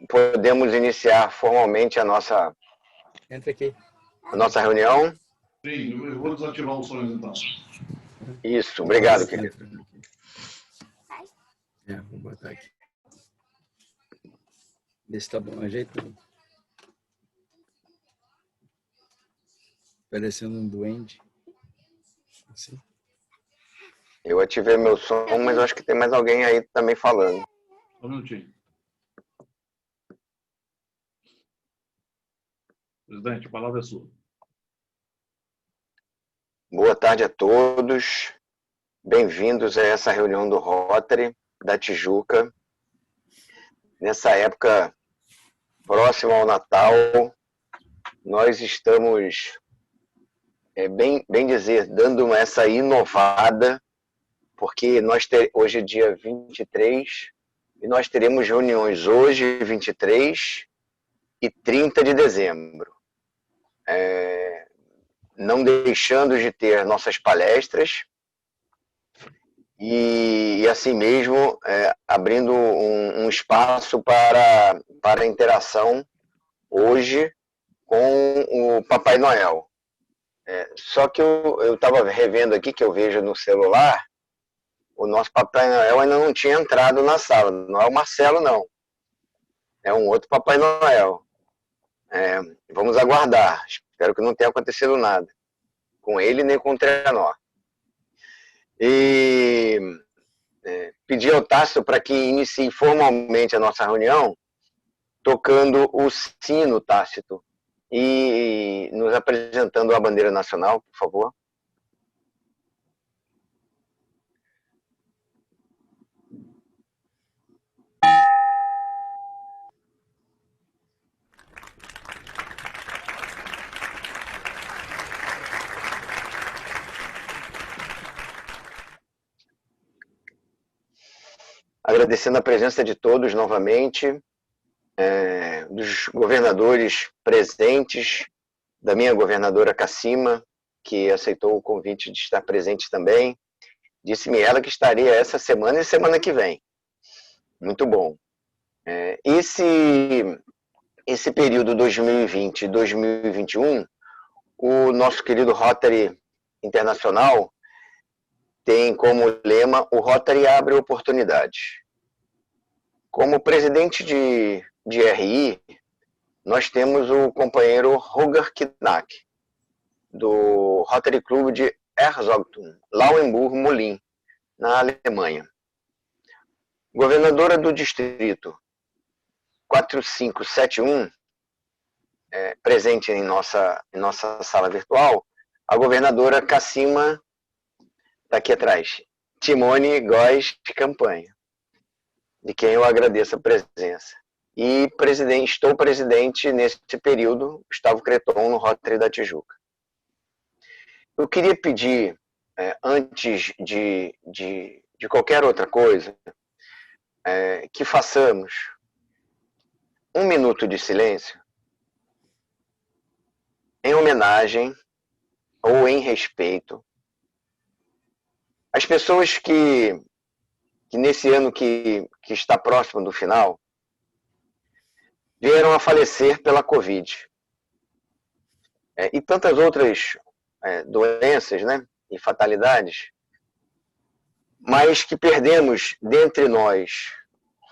podemos iniciar formalmente Entra aqui. A nossa reunião. Sim, eu vou desativar os sons então. Isso, obrigado, querido. Vou botar aqui. Vê se tá bom, ajeita. Parecendo um duende. Assim. Eu ativei meu som, mas eu acho que tem mais alguém aí também falando. Só um minutinho. Presidente, a palavra é sua. Boa tarde a todos. Bem-vindos a essa reunião do Rotary da Tijuca. Nessa época próxima ao Natal, nós estamos, bem dizer, dando essa inovada, porque hoje é dia 23 e nós teremos reuniões hoje, 23 e 30 de dezembro. Não deixando de ter nossas palestras e assim mesmo abrindo um espaço para interação hoje com o Papai Noel. Só que eu estava revendo aqui, que eu vejo no celular, o nosso Papai Noel ainda não tinha entrado na sala. Não é o Marcelo, não. É um outro Papai Noel. Vamos aguardar. Espero que não tenha acontecido nada com ele nem com o Trenó. E pedir ao Tássio para que inicie formalmente a nossa reunião tocando o sino, Tácito, e nos apresentando a bandeira nacional, por favor. Agradecendo a presença de todos novamente, dos governadores presentes, da minha governadora Cassima, que aceitou o convite de estar presente também. Disse-me ela que estaria essa semana e semana que vem. Muito bom. Esse período 2020 e 2021, o nosso querido Rotary Internacional tem como lema: o Rotary abre oportunidades. Como presidente de RI, nós temos o companheiro Roger Knack, do Rotary Club de Erzogtum, Lauenburg-Molin, na Alemanha. Governadora do distrito 4571, presente em nossa sala virtual, a governadora Cassima, está aqui atrás, Timone Góes de Campanha, de quem eu agradeço a presença. E estou presidente nesse período, Gustavo Creton, no Rotary da Tijuca. Eu queria pedir, antes de qualquer outra coisa, que façamos um minuto de silêncio em homenagem ou em respeito às pessoas que nesse ano que está próximo do final, vieram a falecer pela Covid. E tantas outras doenças, né, e fatalidades, mas que perdemos dentre nós,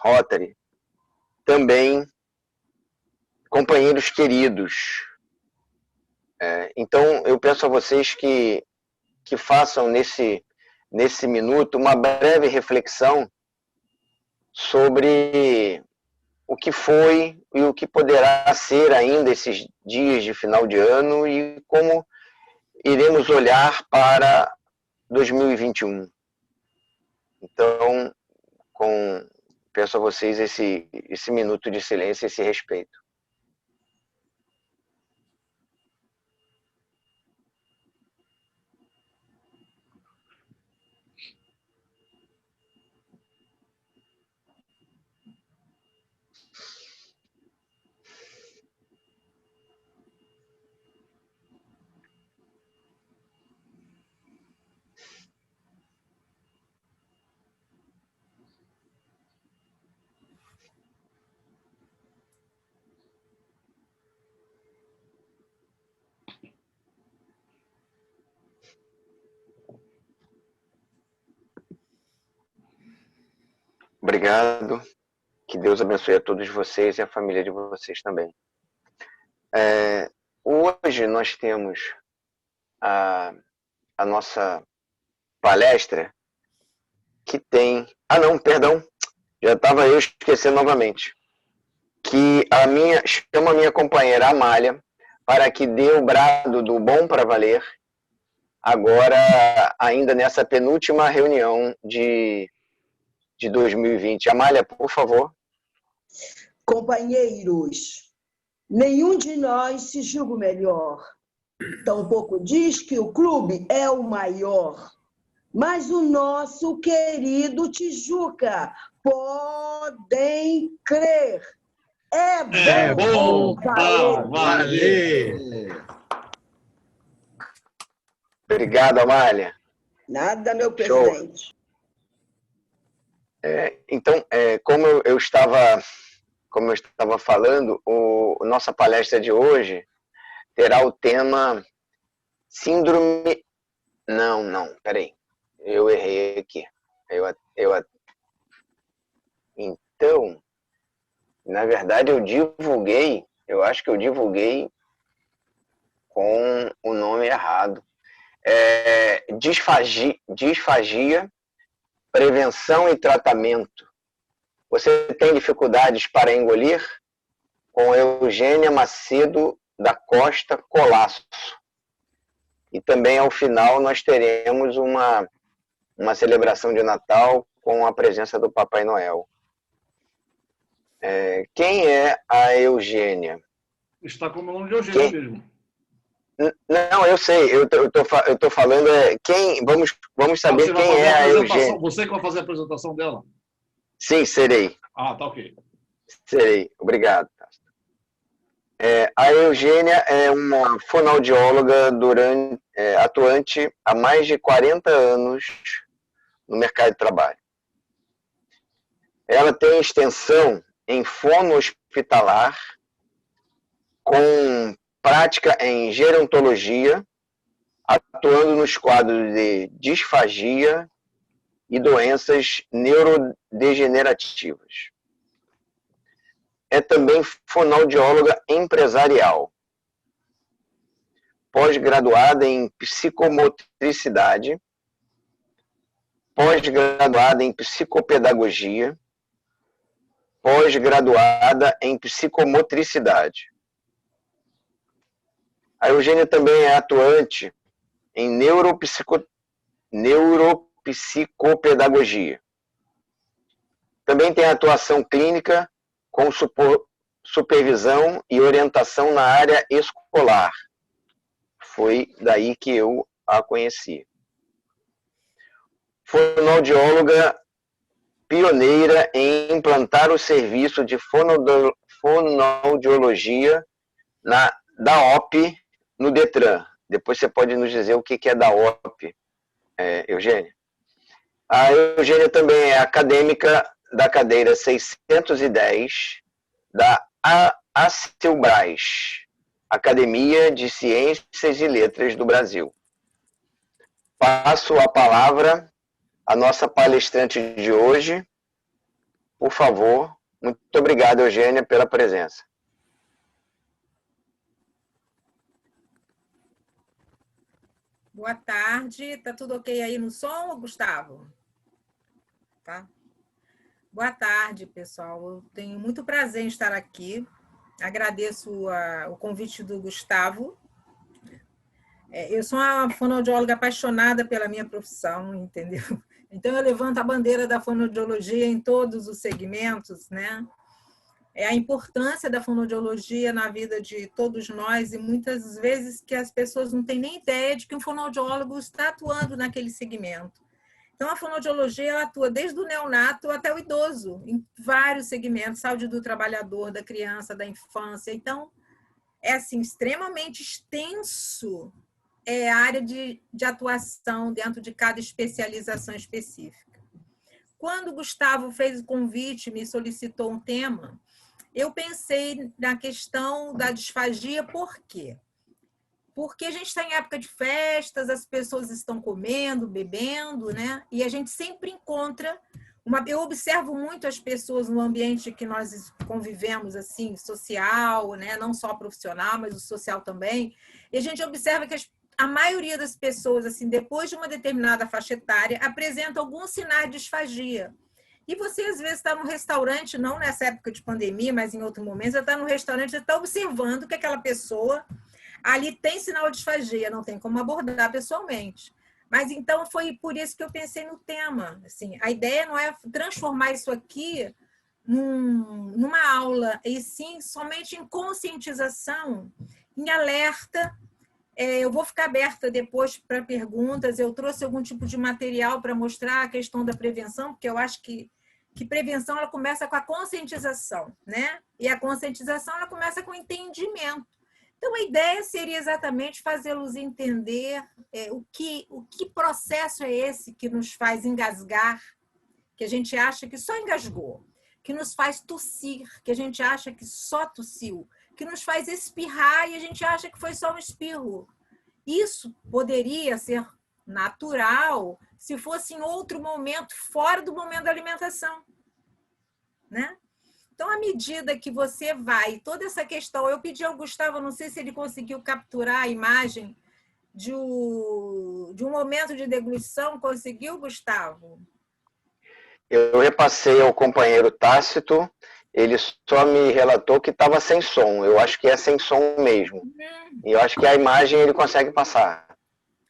Rotary, também companheiros queridos. Então, eu peço a vocês que façam nesse minuto uma breve reflexão sobre o que foi e o que poderá ser ainda esses dias de final de ano e como iremos olhar para 2021. Então, peço a vocês esse minuto de silêncio, esse respeito. Obrigado. Que Deus abençoe a todos vocês e a família de vocês também. Hoje nós temos a nossa palestra que tem... Ah, não, perdão. Já estava eu esquecendo novamente. Que chama a minha companheira Amália para que dê o brado do bom para valer agora, ainda nessa penúltima reunião de 2020. Amália, por favor. Companheiros, nenhum de nós se julga o melhor. Tampouco diz que o clube é o maior. Mas o nosso querido Tijuca, podem crer, é bom valer. Obrigado, Amália. Nada, meu presidente. Então, como eu estava falando, nossa palestra de hoje terá o tema Síndrome... Não, peraí. Eu errei aqui. Então, na verdade, eu acho que eu divulguei com o nome errado. Disfagia, prevenção e tratamento. Você tem dificuldades para engolir? Com Eugênia Macedo da Costa Colasso. E também, ao final, nós teremos uma celebração de Natal com a presença do Papai Noel. Quem é a Eugênia? Está como o nome de Eugênia mesmo. Não, eu sei. Eu tô falando quem. Vamos saber quem é a Eugênia. Você que vai fazer a apresentação dela? Sim, serei. Ah, tá ok. Serei. Obrigado. A Eugênia é uma fonoaudióloga atuante há mais de 40 anos no mercado de trabalho. Ela tem extensão em fono hospitalar, com prática em gerontologia, atuando nos quadros de disfagia e doenças neurodegenerativas. É também fonoaudióloga empresarial, pós-graduada em psicomotricidade, pós-graduada em psicopedagogia, pós-graduada em psicomotricidade. A Eugênia também é atuante em neuropsicopedagogia. Também tem atuação clínica com supervisão e orientação na área escolar. Foi daí que eu a conheci. Fonoaudióloga pioneira em implantar o serviço de fonoaudiologia da OP no Detran. Depois você pode nos dizer o que é da OP, Eugênia. A Eugênia também é acadêmica da cadeira 610 da ACILBRAS, Academia de Ciências e Letras do Brasil. Passo a palavra à nossa palestrante de hoje. Por favor. Muito obrigado, Eugênia, pela presença. Boa tarde. Tá tudo ok aí no som, Gustavo? Tá? Boa tarde, pessoal. Eu tenho muito prazer em estar aqui. Agradeço o convite do Gustavo. Eu sou uma fonoaudióloga apaixonada pela minha profissão, entendeu? Então, eu levanto a bandeira da fonoaudiologia em todos os segmentos, né? A importância da fonoaudiologia na vida de todos nós e muitas vezes que as pessoas não têm nem ideia de que um fonoaudiólogo está atuando naquele segmento. Então, a fonoaudiologia ela atua desde o neonato até o idoso, em vários segmentos, saúde do trabalhador, da criança, da infância. Então, é assim, extremamente extenso a área de atuação dentro de cada especialização específica. Quando o Gustavo fez o convite, me solicitou um tema, eu pensei na questão da disfagia, por quê? Porque a gente está em época de festas, as pessoas estão comendo, bebendo, né? E a gente sempre encontra Eu observo muito as pessoas no ambiente que nós convivemos, assim, social, né? Não só profissional, mas o social também. E a gente observa que a maioria das pessoas, assim, depois de uma determinada faixa etária, apresenta algum sinal de disfagia. E você, às vezes, está num restaurante, não nessa época de pandemia, mas em outro momento, você está num restaurante, você está observando que aquela pessoa ali tem sinal de disfagia, não tem como abordar pessoalmente. Mas, então, foi por isso que eu pensei no tema. Assim, a ideia não é transformar isso aqui numa aula, e sim somente em conscientização, em alerta. Eu vou ficar aberta depois para perguntas. Eu trouxe algum tipo de material para mostrar a questão da prevenção, porque eu acho que prevenção ela começa com a conscientização, né? E a conscientização ela começa com o entendimento. Então, a ideia seria exatamente fazê-los entender o que processo é esse que nos faz engasgar, que a gente acha que só engasgou, que nos faz tossir, que a gente acha que só tossiu, que nos faz espirrar e a gente acha que foi só um espirro. Isso poderia ser natural se fosse em outro momento, fora do momento da alimentação, né? Então, à medida que você vai, toda essa questão, eu pedi ao Gustavo, não sei se ele conseguiu capturar a imagem de um momento de deglutição, conseguiu, Gustavo? Eu repassei ao companheiro Tácito, ele só me relatou que estava sem som, eu acho que é sem som mesmo. E eu acho que a imagem ele consegue passar.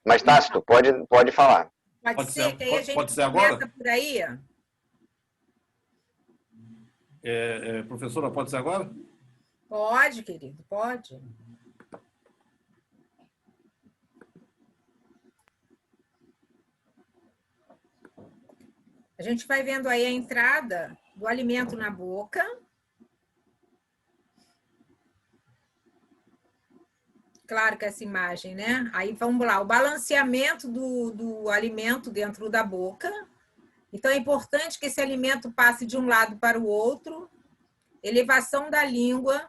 Mas, Tácito, pode falar. Pode ser, que aí a gente pode ser agora? começa por aí? Professora, pode ser agora? Pode, querido, pode. A gente vai vendo aí a entrada do alimento na boca. Claro que essa imagem, né? Aí vamos lá, o balanceamento do alimento dentro da boca. Então, é importante que esse alimento passe de um lado para o outro. Elevação da língua.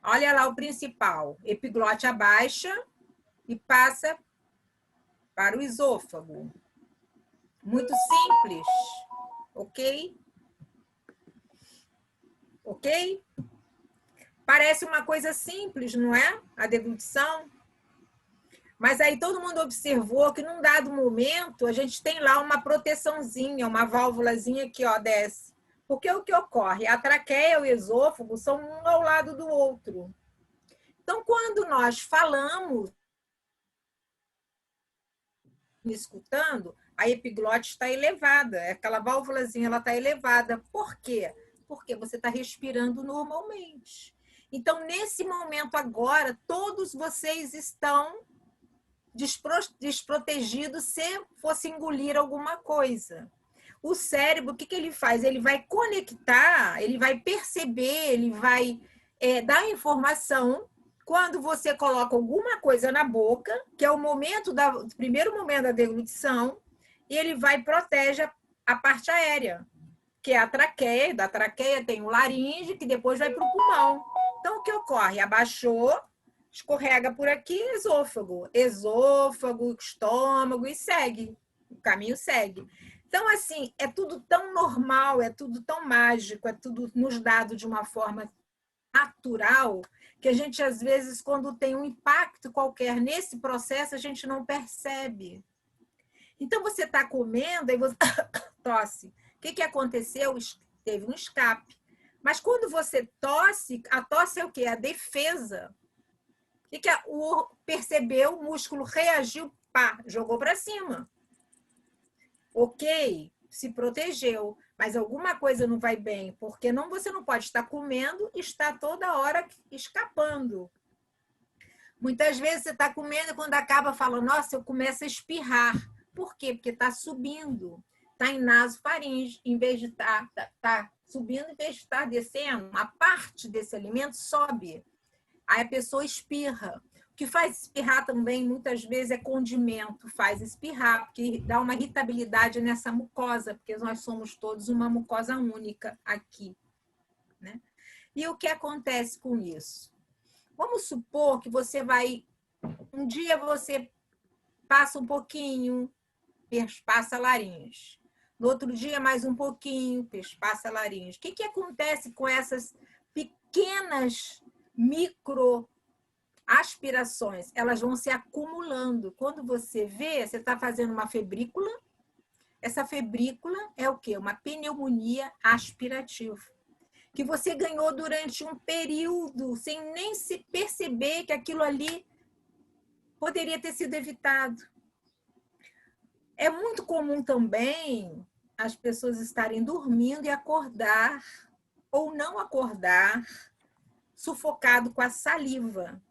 Olha lá o principal. Epiglote abaixa e passa para o esôfago. Muito simples. Ok? Ok? Parece uma coisa simples, não é? A deglutição. Mas aí todo mundo observou que num dado momento a gente tem lá uma proteçãozinha, uma válvulazinha que desce. Porque o que ocorre? A traqueia e o esôfago são um ao lado do outro. Então, quando nós falamos, escutando, a epiglote está elevada, aquela válvulazinha ela está elevada. Por quê? Porque você está respirando normalmente. Então, nesse momento agora, todos vocês estão desprotegidos se fosse engolir alguma coisa. O cérebro, o que ele faz? Ele vai conectar, ele vai perceber, ele vai dar informação quando você coloca alguma coisa na boca, que é o primeiro momento da deglutição, e ele vai protege a parte aérea, que é a traqueia. Da traqueia tem o laringe, que depois vai para o pulmão. Então, o que ocorre? Abaixou, escorrega por aqui, esôfago, estômago, e segue. O caminho segue. Então, assim, é tudo tão normal, é tudo tão mágico, é tudo nos dado de uma forma natural, que a gente, às vezes, quando tem um impacto qualquer nesse processo, a gente não percebe. Então, você está comendo e você tosse. O que aconteceu? Teve um escape. Mas quando você tosse, a tosse é o quê? A defesa. Percebeu, o músculo reagiu, pá, jogou para cima. Ok, se protegeu, mas alguma coisa não vai bem, porque você não pode estar comendo e estar toda hora escapando. Muitas vezes você está comendo e quando acaba falando, nossa, eu começo a espirrar. Por quê? Porque está subindo, está em nasofaringe, em vez de tá subindo, em vez de estar descendo, a parte desse alimento sobe. Aí a pessoa espirra. O que faz espirrar também, muitas vezes, é condimento, faz espirrar, porque dá uma irritabilidade nessa mucosa, porque nós somos todos uma mucosa única aqui, né? E o que acontece com isso? Vamos supor que um dia você passa um pouquinho, passa laringe. No outro dia, mais um pouquinho, passa a laringe. O que acontece com essas pequenas microaspirações? Elas vão se acumulando. Quando você vê, você está fazendo uma febrícula. Essa febrícula é o quê? Uma pneumonia aspirativa, que você ganhou durante um período, sem nem se perceber que aquilo ali poderia ter sido evitado. É muito comum também as pessoas estarem dormindo e acordar, ou não acordar, sufocado com a saliva.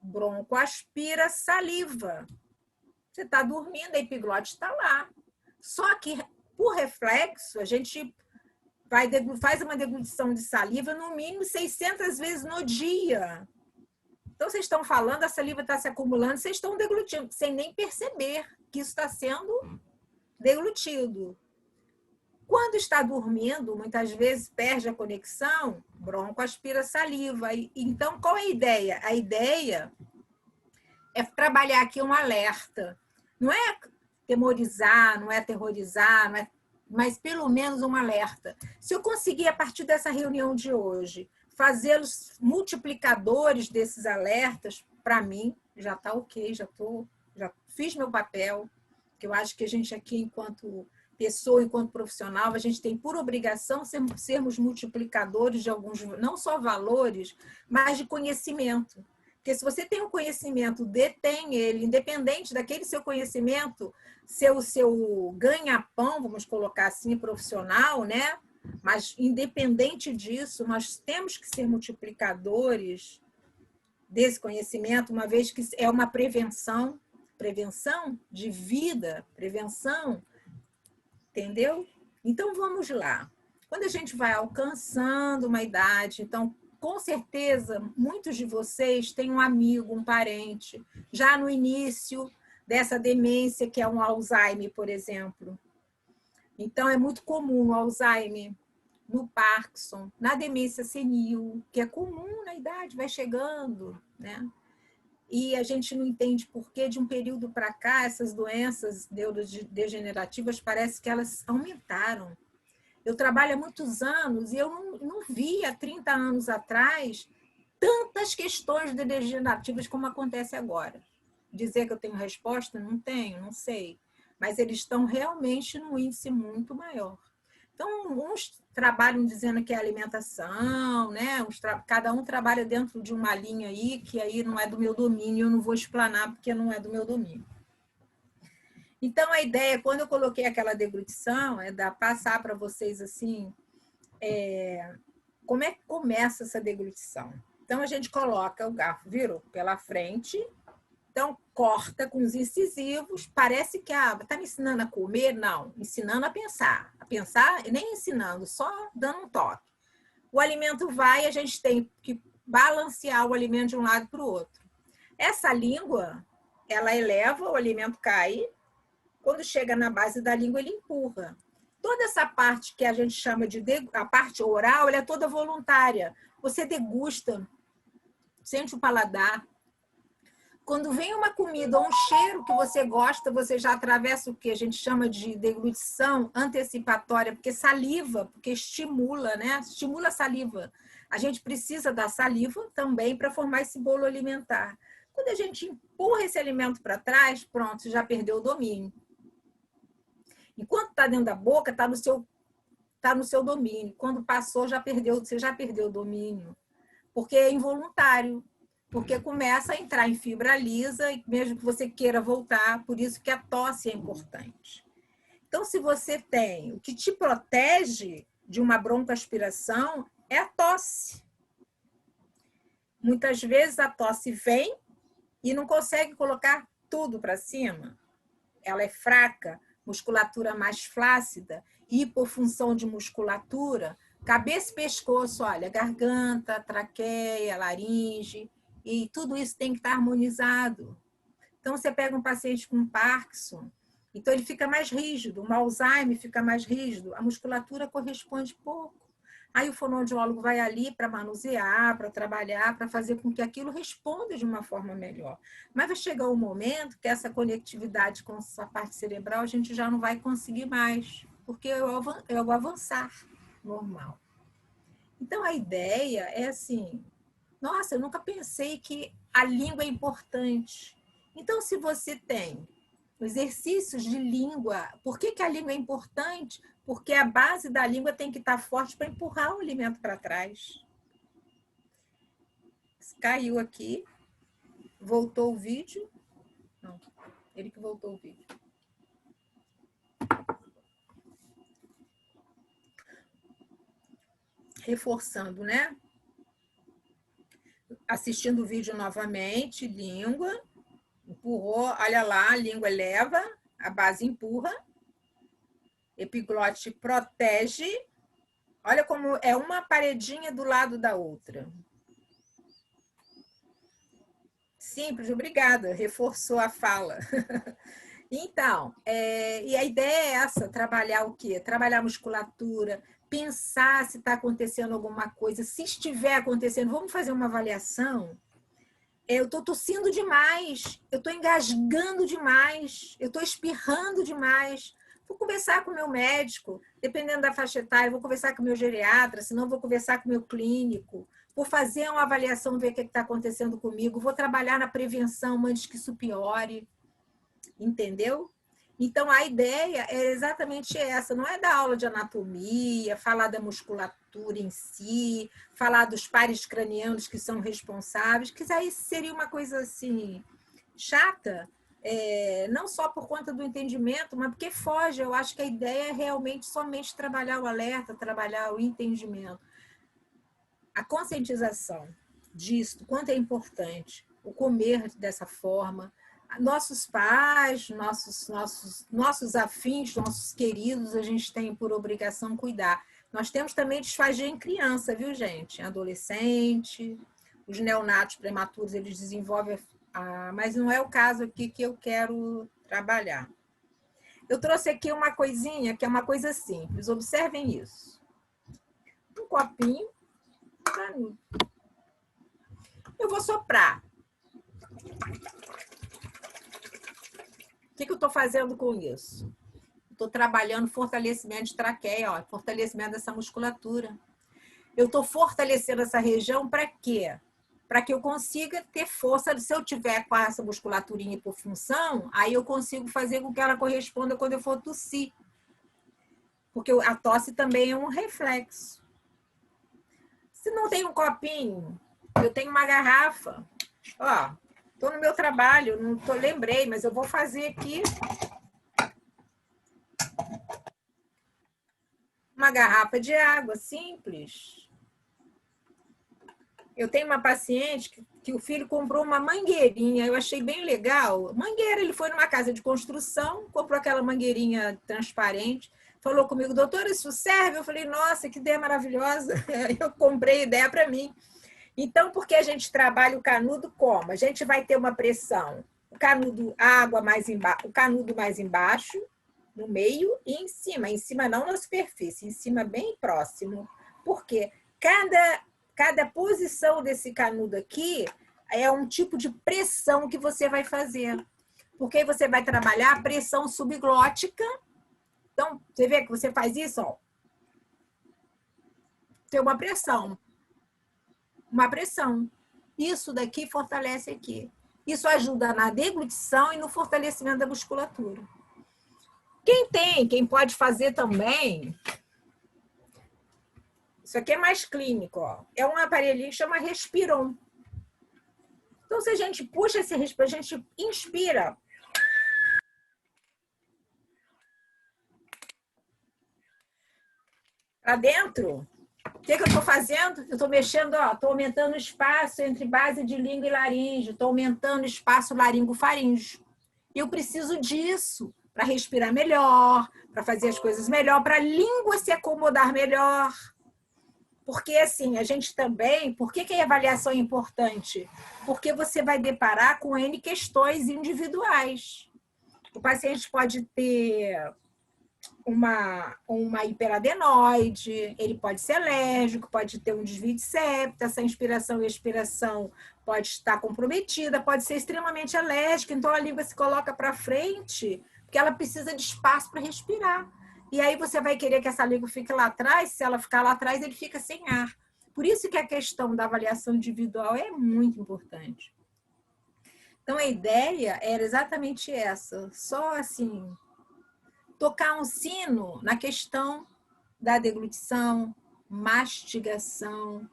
Bronco aspira saliva. Você está dormindo, a epiglote está lá. Só que, por reflexo, a gente faz uma deglutição de saliva no mínimo 600 vezes no dia. Então, vocês estão falando, a saliva está se acumulando, vocês estão deglutindo, sem nem perceber que isso está sendo deglutido. Quando está dormindo, muitas vezes perde a conexão, bronco aspira saliva. Então, qual é a ideia? A ideia é trabalhar aqui um alerta. Não é temorizar, não é aterrorizar, não é, mas pelo menos um alerta. Se eu conseguir, a partir dessa reunião de hoje, fazê-los multiplicadores desses alertas, para mim, já está ok, já fiz meu papel, que eu acho que a gente aqui, enquanto pessoa, enquanto profissional, a gente tem por obrigação sermos multiplicadores de alguns, não só valores, mas de conhecimento. Porque se você tem um conhecimento, detém ele, independente daquele seu conhecimento, seu ganha-pão, vamos colocar assim, profissional, né? Mas, independente disso, nós temos que ser multiplicadores desse conhecimento, uma vez que é uma prevenção de vida, prevenção, entendeu? Então, vamos lá. Quando a gente vai alcançando uma idade, então, com certeza, muitos de vocês têm um amigo, um parente, já no início dessa demência, que é um Alzheimer, por exemplo. Então, é muito comum no Alzheimer, no Parkinson, na demência senil, que é comum na idade, vai chegando, né? E a gente não entende por que, de um período para cá, essas doenças neurodegenerativas parece que elas aumentaram. Eu trabalho há muitos anos e eu não vi há 30 anos atrás tantas questões degenerativas como acontece agora. Dizer que eu tenho resposta? Não tenho, não sei. Mas eles estão realmente num índice muito maior. Então, uns trabalham dizendo que é alimentação, né? Cada um trabalha dentro de uma linha aí, que aí não é do meu domínio, eu não vou explanar porque não é do meu domínio. Então, a ideia, quando eu coloquei aquela deglutição, é passar para vocês assim, como é que começa essa deglutição. Então, a gente coloca o garfo, virou pela frente, então corta com os incisivos, parece que está me ensinando a comer? Não, ensinando a pensar. A pensar, nem ensinando, só dando um toque. O alimento vai, a gente tem que balancear o alimento de um lado para o outro. Essa língua, ela eleva, o alimento cai. Quando chega na base da língua, ele empurra. Toda essa parte que a gente chama de a parte oral, ela é toda voluntária. Você degusta, sente o paladar. Quando vem uma comida ou um cheiro que você gosta, você já atravessa o que a gente chama de deglutição antecipatória, porque saliva, porque estimula, né? Estimula a saliva. A gente precisa da saliva também para formar esse bolo alimentar. Quando a gente empurra esse alimento para trás, pronto, já perdeu o domínio. Enquanto está dentro da boca, está no seu domínio. Quando passou, você já perdeu o domínio. Porque é involuntário. Porque começa a entrar em fibra lisa, e mesmo que você queira voltar, por isso que a tosse é importante. Então, se você tem o que te protege de uma broncoaspiração, é a tosse. Muitas vezes a tosse vem e não consegue colocar tudo para cima. Ela é fraca, musculatura mais flácida, hipofunção de musculatura, cabeça e pescoço, olha, garganta, traqueia, laringe, e tudo isso tem que estar harmonizado. Então, você pega um paciente com Parkinson, então ele fica mais rígido, um Alzheimer fica mais rígido, a musculatura corresponde pouco. Aí o fonoaudiólogo vai ali para manusear, para trabalhar, para fazer com que aquilo responda de uma forma melhor. Mas vai chegar um momento que essa conectividade com essa parte cerebral a gente já não vai conseguir mais. porque é o avançar normal. Então, a ideia é assim, nossa, eu nunca pensei que a língua é importante. Então, se você tem exercícios de língua, por que a língua é importante? Porque a base da língua tem que estar forte para empurrar o alimento para trás. Caiu aqui, voltou o vídeo. Não, ele que voltou o vídeo. Reforçando, né? Assistindo o vídeo novamente, língua, empurrou, olha lá, a língua eleva, a base empurra, epiglote protege, olha como é uma paredinha do lado da outra. Simples, obrigada, reforçou a fala. Então, e a ideia é essa, trabalhar o quê? Trabalhar a musculatura, pensar se está acontecendo alguma coisa. Se estiver acontecendo, vamos fazer uma avaliação. Eu estou tossindo demais, eu estou engasgando demais, eu estou espirrando demais. Vou conversar com o meu médico, dependendo da faixa etária, vou conversar com o meu geriatra, senão vou conversar com o meu clínico. Vou fazer uma avaliação, ver o que está acontecendo comigo. Vou trabalhar na prevenção antes que isso piore. Entendeu? Então, a ideia é exatamente essa. Não é dar aula de anatomia, falar da musculatura em si, falar dos pares cranianos que são responsáveis, que isso aí seria uma coisa assim chata, não só por conta do entendimento, mas porque foge. Eu acho que a ideia é realmente somente trabalhar o alerta, trabalhar o entendimento. A conscientização disso, quanto é importante o comer dessa forma. Nossos pais, nossos afins, nossos queridos, a gente tem por obrigação cuidar. Nós temos também disfagia em criança, viu, gente? Em adolescente, os neonatos prematuros, eles desenvolvem, mas não é o caso aqui que eu quero trabalhar. Eu trouxe aqui uma coisinha, que é uma coisa simples, observem isso. Um copinho, um canudo. Eu vou soprar. O que eu estou fazendo com isso? Estou trabalhando fortalecimento de traqueia, ó, fortalecimento dessa musculatura. Eu estou fortalecendo essa região para quê? Para que eu consiga ter força. Se eu tiver com essa musculatura em hipofunção, aí eu consigo fazer com que ela corresponda quando eu for tossir. Porque a tosse também é um reflexo. Se não tem um copinho, eu tenho uma garrafa. Ó, estou no meu trabalho, não lembrei, mas eu vou fazer aqui uma garrafa de água simples. Eu tenho uma paciente que o filho comprou uma mangueirinha, eu achei bem legal. Mangueira, ele foi numa casa de construção, comprou aquela mangueirinha transparente, falou comigo, doutora, isso serve? Eu falei, nossa, que ideia maravilhosa. Eu comprei a ideia para mim. Então, porque a gente trabalha o canudo como? A gente vai ter uma pressão, o canudo, a água mais embaixo, o canudo mais embaixo, no meio e em cima não na superfície, em cima bem próximo. Porque cada posição desse canudo aqui é um tipo de pressão que você vai fazer. Porque aí você vai trabalhar a pressão subglótica. Então, você vê que você faz isso, ó. Tem uma pressão. Uma pressão. Isso daqui fortalece aqui. Isso ajuda na deglutição e no fortalecimento da musculatura. Quem pode fazer também, isso aqui é mais clínico, ó. É um aparelhinho que chama Respiron. Então, se a gente puxa esse Respiron, a gente inspira. Para dentro. O que eu estou fazendo? Eu estou mexendo, estou aumentando o espaço entre base de língua e laringe, estou aumentando o espaço laringo-faríngeo. Eu preciso disso para respirar melhor, para fazer as coisas melhor, para a língua se acomodar melhor. Porque, assim, a gente também... Por que a avaliação é importante? Porque você vai deparar com N questões individuais. O paciente pode ter uma hiperadenoide, ele pode ser alérgico, pode ter um desvio de septo, essa inspiração e expiração pode estar comprometida, pode ser extremamente alérgica, então a língua se coloca para frente, porque ela precisa de espaço para respirar. E aí você vai querer que essa língua fique lá atrás, se ela ficar lá atrás, ele fica sem ar. Por isso que a questão da avaliação individual é muito importante. Então, a ideia era exatamente essa, só assim, tocar um sino na questão da deglutição, mastigação,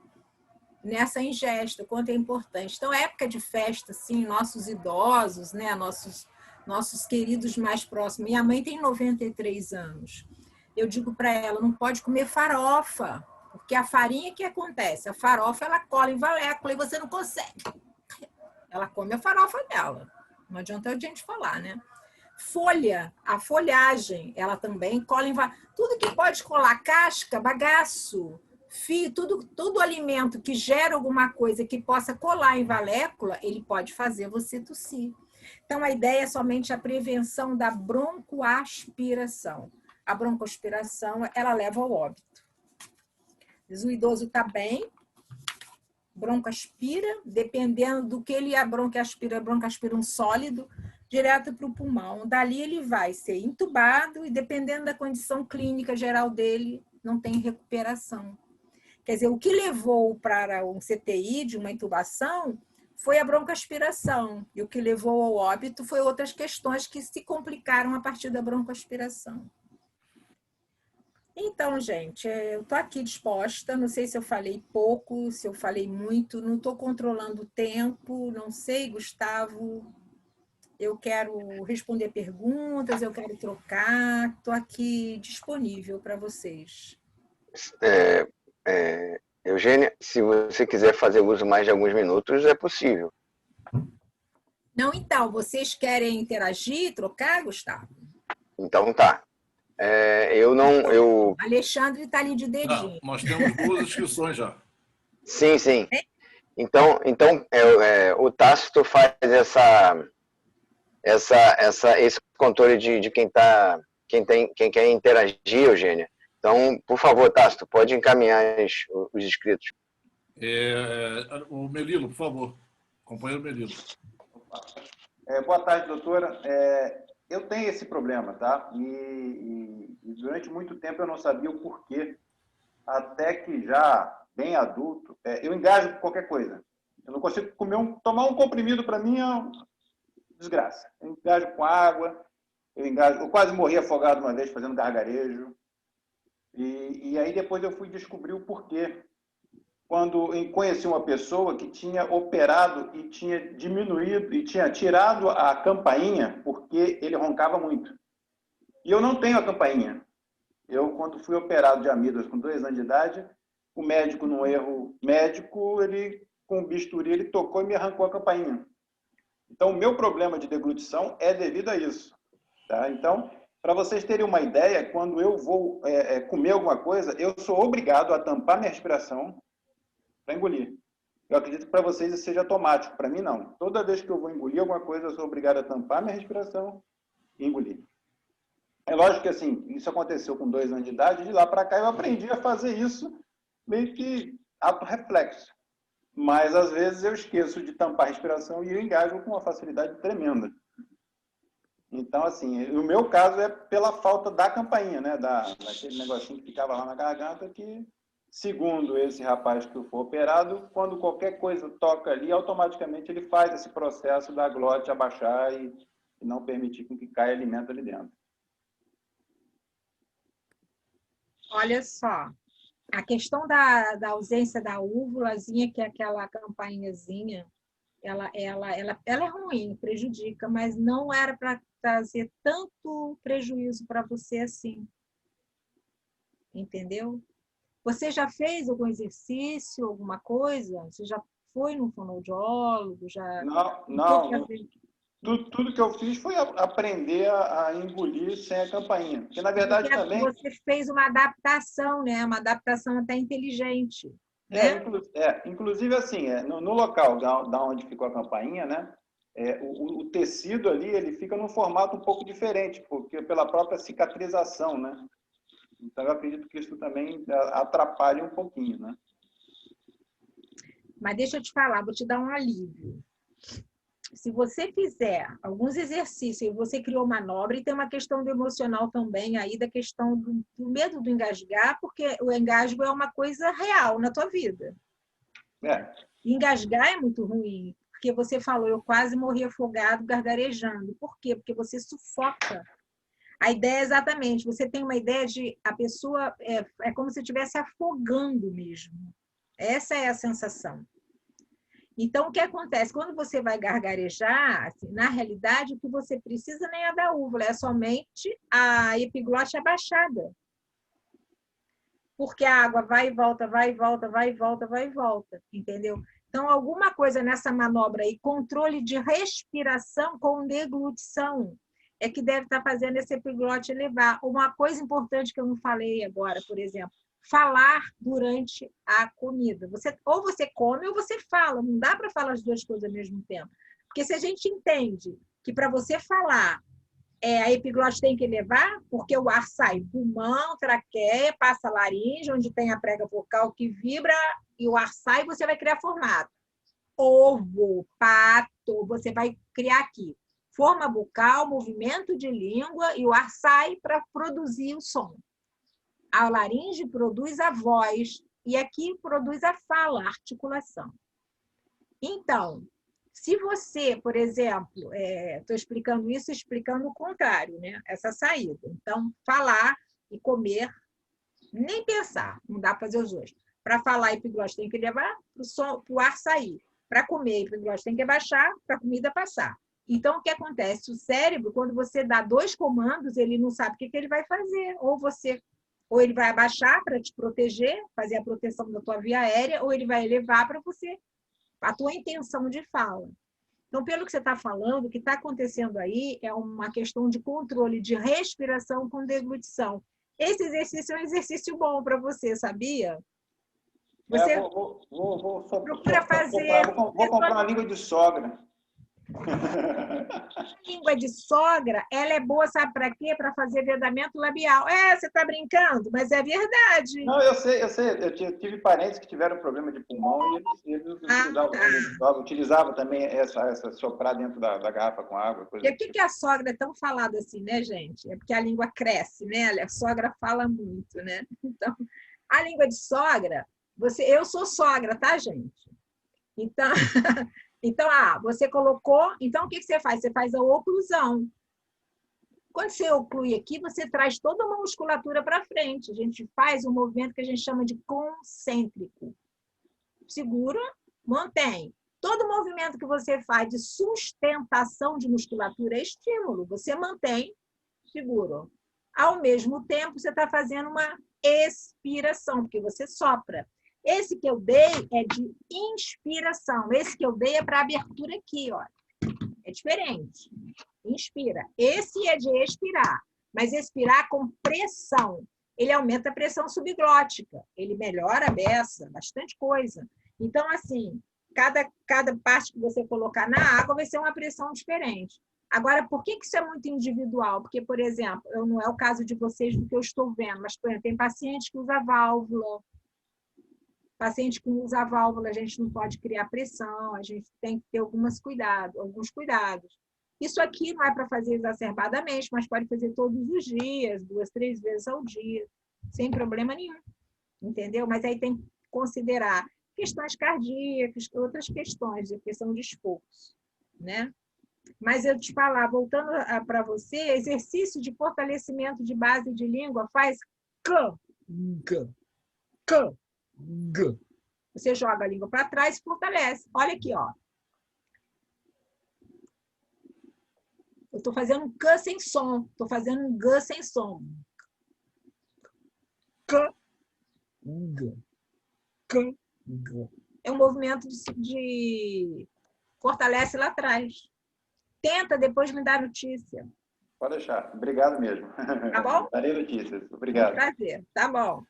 nessa ingesta, quanto é importante. Então, época de festa, assim, nossos idosos, né, nossos queridos mais próximos. Minha mãe tem 93 anos. Eu digo para ela, não pode comer farofa, porque a farinha, que acontece? A farofa, ela cola em valécula e você não consegue. Ela come a farofa dela. Não adianta a gente falar, né? Folha, a folhagem, ela também cola em valécula. Tudo que pode colar casca, bagaço, fio, todo alimento que gera alguma coisa que possa colar em valécula, ele pode fazer você tossir. Então, a ideia é somente a prevenção da broncoaspiração. A broncoaspiração, ela leva ao óbito. O idoso está bem, broncoaspira, dependendo do que ele broncoaspira um sólido, direto para o pulmão. Dali ele vai ser entubado e, dependendo da condição clínica geral dele, não tem recuperação. Quer dizer, o que levou para um CTI de uma intubação foi a broncoaspiração. E o que levou ao óbito foi outras questões que se complicaram a partir da broncoaspiração. Então, gente, eu estou aqui disposta. Não sei se eu falei pouco, se eu falei muito. Não estou controlando o tempo. Não sei, Gustavo. Eu quero responder perguntas, eu quero trocar. Estou aqui disponível para vocês. Eugênia, se você quiser fazer uso mais de alguns minutos, é possível. Não, então, vocês querem interagir, trocar, Gustavo? Então tá. Alexandre está ali de dedinho. Nós temos 2 inscrições já. Sim, sim. Então o Tácito faz esse controle de quem quer interagir, Eugênia. Então, por favor, Tácito, pode encaminhar os inscritos. O Melilo, por favor. Companheiro Melilo. Boa tarde, doutora. Eu tenho esse problema, tá? E durante muito tempo eu não sabia o porquê. Até que já, bem adulto, eu engajo com qualquer coisa. Eu não consigo tomar um comprimido, para mim, é uma desgraça. Eu engajo com água, eu quase morri afogado uma vez fazendo gargarejo. E aí depois eu fui descobrir o porquê. Quando eu conheci uma pessoa que tinha operado e tinha diminuído e tinha tirado a campainha porque ele roncava muito. E eu não tenho a campainha. Eu, quando fui operado de amígdalas com 2 anos de idade, o médico, num erro médico, ele, com o bisturi, ele tocou e me arrancou a campainha. Então, o meu problema de deglutição é devido a isso. Tá? Então, para vocês terem uma ideia, quando eu vou comer alguma coisa, eu sou obrigado a tampar minha respiração para engolir. Eu acredito que para vocês isso seja automático, para mim não. Toda vez que eu vou engolir alguma coisa, eu sou obrigado a tampar minha respiração e engolir. É lógico que assim, isso aconteceu com 2 anos de idade, de lá para cá eu aprendi a fazer isso meio que auto-reflexo. Mas às vezes eu esqueço de tampar a respiração e eu engajo com uma facilidade tremenda. Então, assim, o meu caso é pela falta da campainha, né? Daquele negocinho que ficava lá na garganta que, segundo esse rapaz que foi operado, quando qualquer coisa toca ali, automaticamente ele faz esse processo da glote abaixar e não permitir que caia alimento ali dentro. Olha só, a questão da ausência da úvulazinha, que é aquela campainhazinha, ela é ruim, prejudica, mas não era para trazer tanto prejuízo para você assim. Entendeu? Você já fez algum exercício, alguma coisa? Você já foi no fonoaudiólogo? Não. Tudo que eu fiz foi aprender a engolir sem a campainha. Porque, na verdade, também... Você fez uma adaptação, né? Uma adaptação até inteligente. Né? Inclusive, assim, no local da onde ficou a campainha, né? O tecido ali, ele fica num formato um pouco diferente, porque pela própria cicatrização, né? Então, eu acredito que isso também atrapalha um pouquinho, né? Mas deixa eu te falar, vou te dar um alívio. se você fizer alguns exercícios e você criou manobra, e tem uma questão do emocional também aí, da questão do medo do engasgar, porque o engasgo é uma coisa real na tua vida. Engasgar é muito ruim, porque você falou, eu quase morri afogado, gargarejando. Por quê? Porque você sufoca. A ideia é exatamente, você tem uma ideia de a pessoa, é como se estivesse afogando mesmo. Essa é a sensação. Então, o que acontece? Quando você vai gargarejar, assim, na realidade, o que você precisa nem é da úvula, é somente a epiglote abaixada. Porque a água vai e volta, vai e volta, vai e volta, vai e volta, entendeu? Então, alguma coisa nessa manobra aí, controle de respiração com deglutição, é que deve estar fazendo esse epiglote elevar. Uma coisa importante que eu não falei agora, por exemplo, falar durante a comida. Ou você come ou você fala, não dá para falar as duas coisas ao mesmo tempo. Porque se a gente entende que para você falar, a epiglote tem que elevar, porque o ar sai pulmão, traqueia, passa a laringe, onde tem a prega vocal que vibra, e o ar sai, você vai criar formato. Ovo, pato, você vai criar aqui. Forma bucal, movimento de língua, e o ar sai para produzir o som. A laringe produz a voz, e aqui produz a fala, a articulação. Então, se você, por exemplo, estou explicando isso, explicando o contrário, né? Essa saída. Então, falar e comer, nem pensar, não dá para fazer os dois. Para falar, a epiglote tem que levar para o ar sair. Para comer, a epiglote tem que abaixar, para a comida passar. Então, o que acontece? O cérebro, quando você dá dois comandos, ele não sabe o que ele vai fazer. Ou ele vai abaixar para te proteger, fazer a proteção da tua via aérea, ou ele vai elevar para você, a tua intenção de fala. Então, pelo que você está falando, o que está acontecendo aí é uma questão de controle de respiração com deglutição. Esse exercício é um exercício bom para você, sabia? Você procura fazer... Vou comprar uma língua de sogra. A língua de sogra, ela é boa, sabe para quê? Para fazer vedamento labial. Você está brincando, mas é verdade. Não, eu sei. Eu tive parentes que tiveram problema de pulmão e eles utilizavam também essa soprar dentro da garrafa com água. E o que a sogra é tão falada assim, né, gente? É porque a língua cresce, né? A sogra fala muito, né? Então, a língua de sogra, eu sou sogra, tá, gente? Então... Então, você colocou... Então, o que você faz? Você faz a oclusão. Quando você oclui aqui, você traz toda uma musculatura para frente. A gente faz um movimento que a gente chama de concêntrico. Segura, mantém. Todo movimento que você faz de sustentação de musculatura é estímulo. Você mantém, segura. Ao mesmo tempo, você está fazendo uma expiração, porque você sopra. Esse que eu dei é de inspiração. Esse que eu dei é para abertura aqui, ó. É diferente. Inspira. Esse é de expirar. Mas expirar com pressão. Ele aumenta a pressão subglótica. Ele melhora a beça, bastante coisa. Então, assim, cada parte que você colocar na água vai ser uma pressão diferente. Agora, por que isso é muito individual? Porque, por exemplo, não é o caso de vocês do que eu estou vendo, mas, por exemplo, tem paciente que usa válvula. Paciente que usa a válvula, a gente não pode criar pressão, a gente tem que ter alguns cuidados. Isso aqui não é para fazer exacerbadamente, mas pode fazer todos os dias, 2, 3 vezes ao dia, sem problema nenhum, entendeu? Mas aí tem que considerar questões cardíacas, outras questões, de questão de esforço, né? Mas eu te falar, voltando para você, exercício de fortalecimento de base de língua faz Você joga a língua para trás e fortalece. Olha aqui, ó. Eu estou fazendo um K sem som. Estou fazendo um G sem som. É um movimento de fortalece lá atrás. Tenta, depois me dá notícia. Pode deixar. Obrigado mesmo. Tá bom? Darei notícias. Obrigado. Prazer. Tá bom.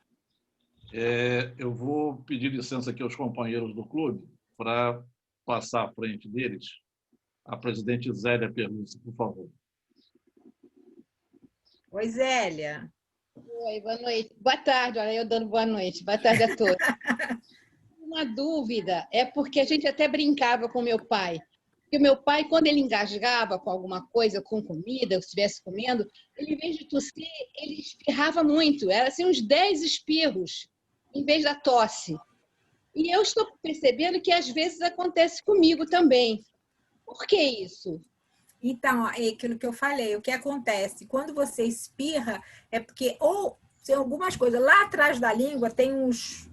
Eu vou pedir licença aqui aos companheiros do clube para passar à frente deles a presidente Zélia Perluzzi, por favor. Oi, Zélia. Oi, boa noite. Boa tarde, olha eu dando boa noite. Boa tarde a todos. Uma dúvida, é porque a gente até brincava com meu pai. Porque o meu pai, quando ele engasgava com alguma coisa, com comida, ou estivesse comendo, ele, em vez de tossir, ele espirrava muito. Era assim, uns 10 espirros, em vez da tosse. E eu estou percebendo que às vezes acontece comigo também. Por que isso? Então, é aquilo que eu falei, o que acontece? Quando você espirra, é porque ou tem algumas coisas. Lá atrás da língua tem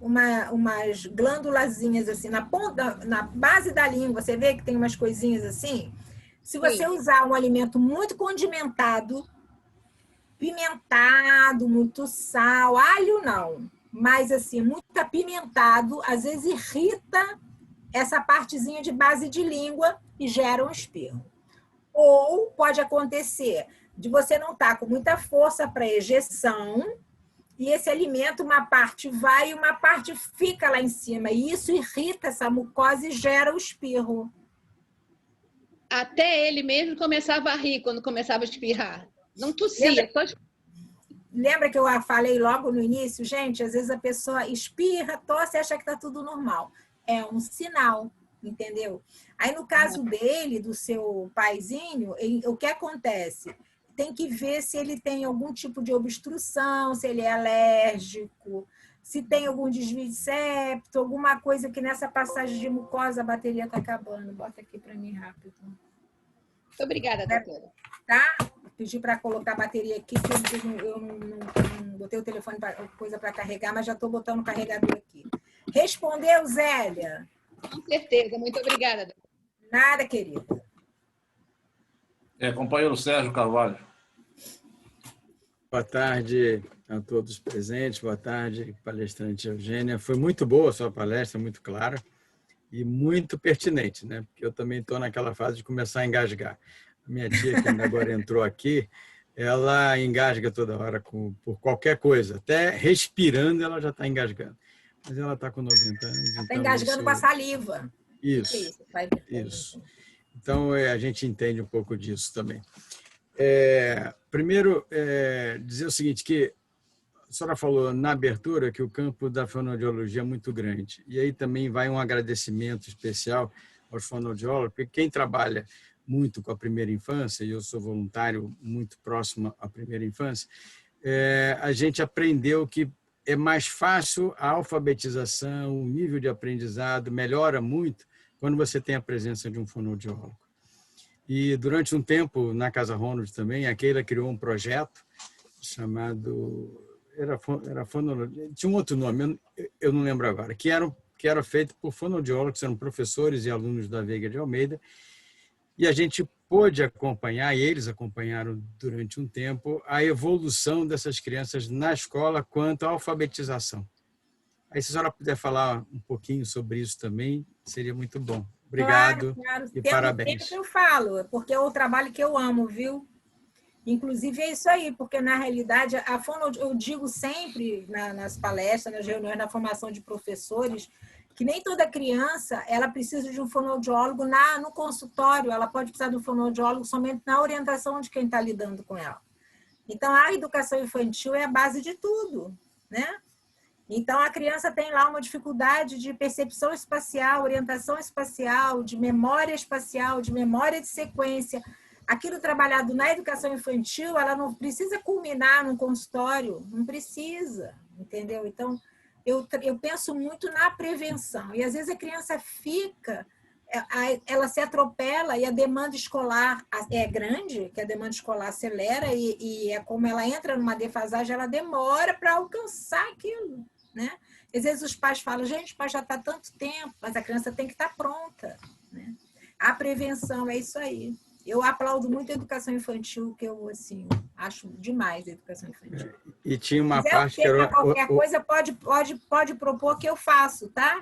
umas glândulazinhas assim, na ponta, na base da língua, você vê que tem umas coisinhas assim. Se você Sim. usar um alimento muito condimentado, pimentado, muito sal, alho não, mas assim, muito apimentado, às vezes irrita essa partezinha de base de língua e gera um espirro. Ou pode acontecer de você não estar com muita força para ejeção e esse alimento, uma parte vai e uma parte fica lá em cima. E isso irrita essa mucosa e gera o espirro. Até ele mesmo começava a rir quando começava a espirrar. Não tossia, só Lembra que eu falei logo no início? Gente, às vezes a pessoa espirra, tosse e acha que está tudo normal. É um sinal, entendeu? Aí, no caso dele, do seu paizinho, o que acontece? Tem que ver se ele tem algum tipo de obstrução, se ele é alérgico, se tem algum desvio de septo, alguma coisa que nessa passagem de mucosa a bateria está acabando. Bota aqui para mim rápido. Muito obrigada, doutora. Tá? Pedi para colocar a bateria aqui, que eu não botei o telefone, coisa para carregar, mas já estou botando o carregador aqui. Respondeu, Zélia? Com certeza. Muito obrigada, doutora. Nada, querida. Companheiro Sérgio Carvalho. Boa tarde a todos presentes, boa tarde, palestrante Eugênia. Foi muito boa a sua palestra, muito clara e muito pertinente, né? Porque eu também estou naquela fase de começar a engasgar. A minha tia, que ainda agora entrou aqui, ela engasga toda hora por qualquer coisa, até respirando ela já está engasgando. Mas ela está com 90 anos. Está então engasgando com a saliva. Isso, isso. Então, a gente entende um pouco disso também. Primeiro, dizer o seguinte, que a senhora falou na abertura que o campo da fonoaudiologia é muito grande. E aí também vai um agradecimento especial aos fonoaudiólogos, porque quem trabalha muito com a primeira infância, e eu sou voluntário muito próximo à primeira infância, a gente aprendeu que é mais fácil a alfabetização, o nível de aprendizado melhora muito quando você tem a presença de um fonoaudiólogo. E durante um tempo, na Casa Ronald também, a Keila criou um projeto chamado... tinha um outro nome, eu não lembro agora, que era feito por fonoaudiólogos, eram professores e alunos da Veiga de Almeida, e a gente pôde acompanhar, e eles acompanharam durante um tempo, a evolução dessas crianças na escola quanto à alfabetização. Aí, se a senhora puder falar um pouquinho sobre isso também, seria muito bom. Obrigado, claro. e parabéns. Sempre eu falo, porque é o trabalho que eu amo, viu? Inclusive, é isso aí, porque, na realidade, a eu digo sempre nas palestras, nas reuniões, na formação de professores, que nem toda criança ela precisa de um fonoaudiólogo no consultório, ela pode precisar de um fonoaudiólogo somente na orientação de quem está lidando com ela. Então, a educação infantil é a base de tudo, né? Então, a criança tem lá uma dificuldade de percepção espacial, orientação espacial, de memória espacial, de memória de sequência. Aquilo trabalhado na educação infantil, ela não precisa culminar num consultório, não precisa, entendeu? Então, eu penso muito na prevenção. E, às vezes, a criança ela se atropela e a demanda escolar é grande, que a demanda escolar acelera e é como ela entra numa defasagem, ela demora para alcançar aquilo, né? Às vezes os pais falam, gente, o pai já está tanto tempo, mas a criança tem que estar pronta, né? A prevenção é isso aí. Eu aplaudo muito a educação infantil, que eu assim, acho demais a educação infantil. E tinha uma parte que era... Qualquer coisa pode propor que eu faço, tá?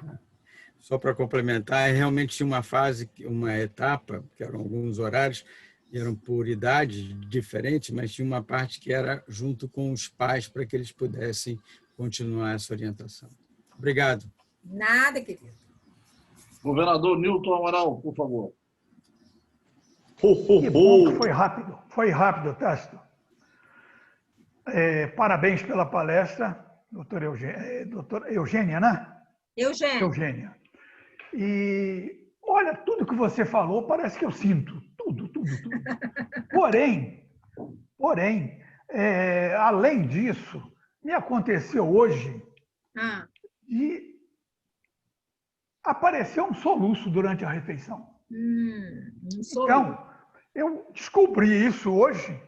Só para complementar, realmente tinha uma fase, uma etapa, que eram alguns horários, eram por idade diferente, mas tinha uma parte que era junto com os pais para que eles pudessem continuar essa orientação. Obrigado. Nada, querido. Governador Newton Amaral, por favor. Que bom que foi rápido, Tácito. Parabéns pela palestra, doutora Eugênia, né? Eugênia. Eugênia. E Olha, tudo que você falou parece que eu sinto. Tudo, tudo, tudo. Porém, além disso, me aconteceu hoje de aparecer um soluço durante a refeição. Então, eu descobri isso hoje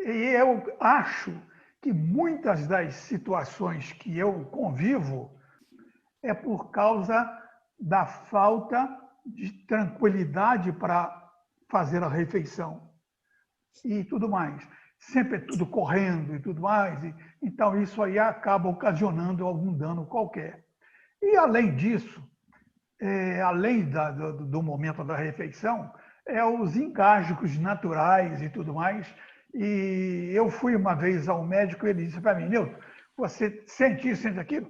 e eu acho que muitas das situações que eu convivo é por causa da falta de tranquilidade para fazer a refeição e tudo mais. Sempre é tudo correndo e tudo mais. Então, isso aí acaba ocasionando algum dano qualquer. E, além disso, além do momento da refeição, os engasgos naturais e tudo mais. E eu fui uma vez ao médico e ele disse para mim, Nilton, você sente isso, sente aquilo?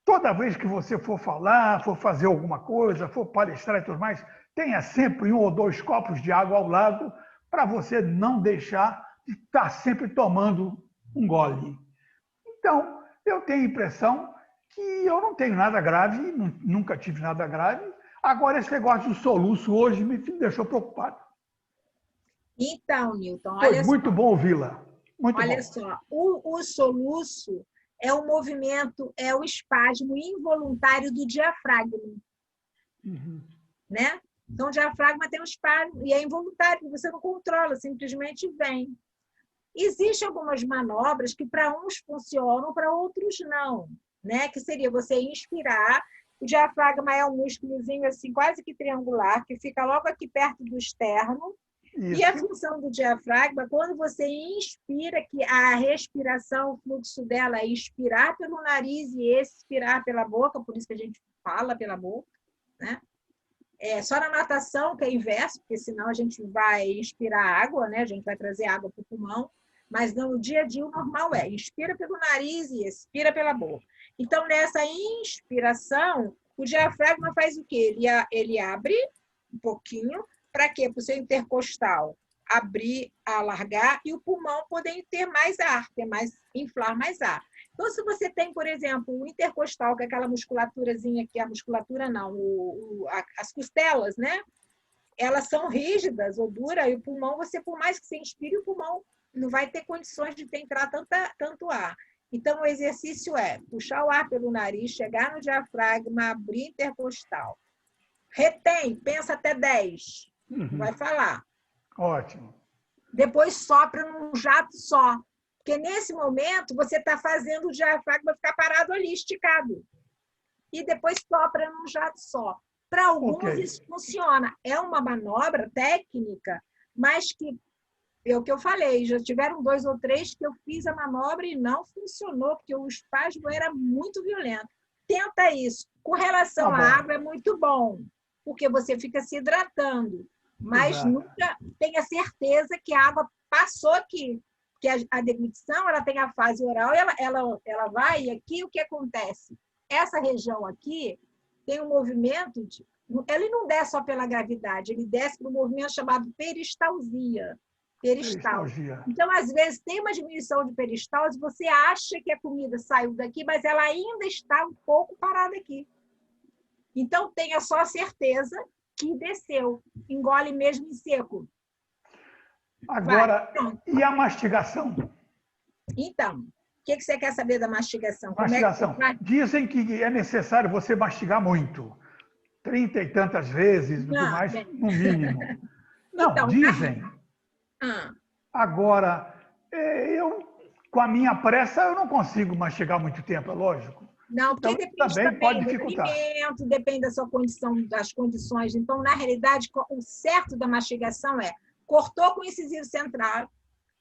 Toda vez que você for falar, for fazer alguma coisa, for palestrar e tudo mais, tenha sempre 1 ou 2 copos de água ao lado para você não deixar de estar sempre tomando um gole. Então, eu tenho a impressão que eu não tenho nada grave, nunca tive nada grave. Agora, esse negócio do soluço hoje me deixou preocupado. Então, Nilton, olha Foi muito bom ouvi-la. Olha só, o soluço é o movimento, é o espasmo involuntário do diafragma. Né? Então, o diafragma tem um espasmo e é involuntário, você não controla, simplesmente vem. Existem algumas manobras que para uns funcionam, para outros não. Né? Que seria você inspirar, o diafragma é um músculozinho assim, quase que triangular, que fica logo aqui perto do externo. Isso. E a função do diafragma, quando você inspira, que a respiração, o fluxo dela é inspirar pelo nariz e expirar pela boca, por isso que a gente fala pela boca, né? Só na natação que é inverso, porque senão a gente vai inspirar água, né? A gente vai trazer água para o pulmão, mas no dia a dia o normal inspira pelo nariz e expira pela boca. Então, nessa inspiração, o diafragma faz o quê? Ele abre um pouquinho. Para quê? Para o seu intercostal abrir, alargar e o pulmão poder ter mais ar, inflar mais ar. Então, se você tem, por exemplo, o intercostal, que é aquela musculaturazinha aqui, a musculatura não, as costelas, né? Elas são rígidas ou duras e o pulmão, por mais que você inspire, o pulmão não vai ter condições de entrar tanto ar. Então, o exercício é puxar o ar pelo nariz, chegar no diafragma, abrir intercostal. Retém, pensa até 10. Vai falar. Ótimo. Depois sopra num jato só. Porque nesse momento você está fazendo o diafragma ficar parado ali, esticado. E depois sopra num jato só. Para alguns isso funciona. É uma manobra técnica, mas que é o que eu falei, já tiveram 2 ou 3 que eu fiz a manobra e não funcionou, porque o espasmo era muito violento. Tenta isso. Com relação à água, é muito bom, porque você fica se hidratando. Mas nunca tenha certeza que a água passou aqui. Porque a deglutição, ela tem a fase oral, ela vai, e aqui o que acontece? Essa região aqui tem um movimento, ele não desce só pela gravidade, ele desce para um movimento chamado peristalsia. Peristalsia. Então, às vezes, tem uma diminuição de peristalse, você acha que a comida saiu daqui, mas ela ainda está um pouco parada aqui. Então, tenha só certeza que desceu. Engole mesmo em seco. Agora, e a mastigação? Então, o que você quer saber da mastigação? Mastigação. Dizem que é necessário você mastigar muito. 30 e tantas vezes, mais, no mínimo. Não, então, dizem. Agora, com a minha pressa, eu não consigo mastigar muito tempo, é lógico. Não, porque então, depende também pode do dificultar. alimento, depende da sua condição, das condições. Então, na realidade, o certo da mastigação é cortou com o incisivo central,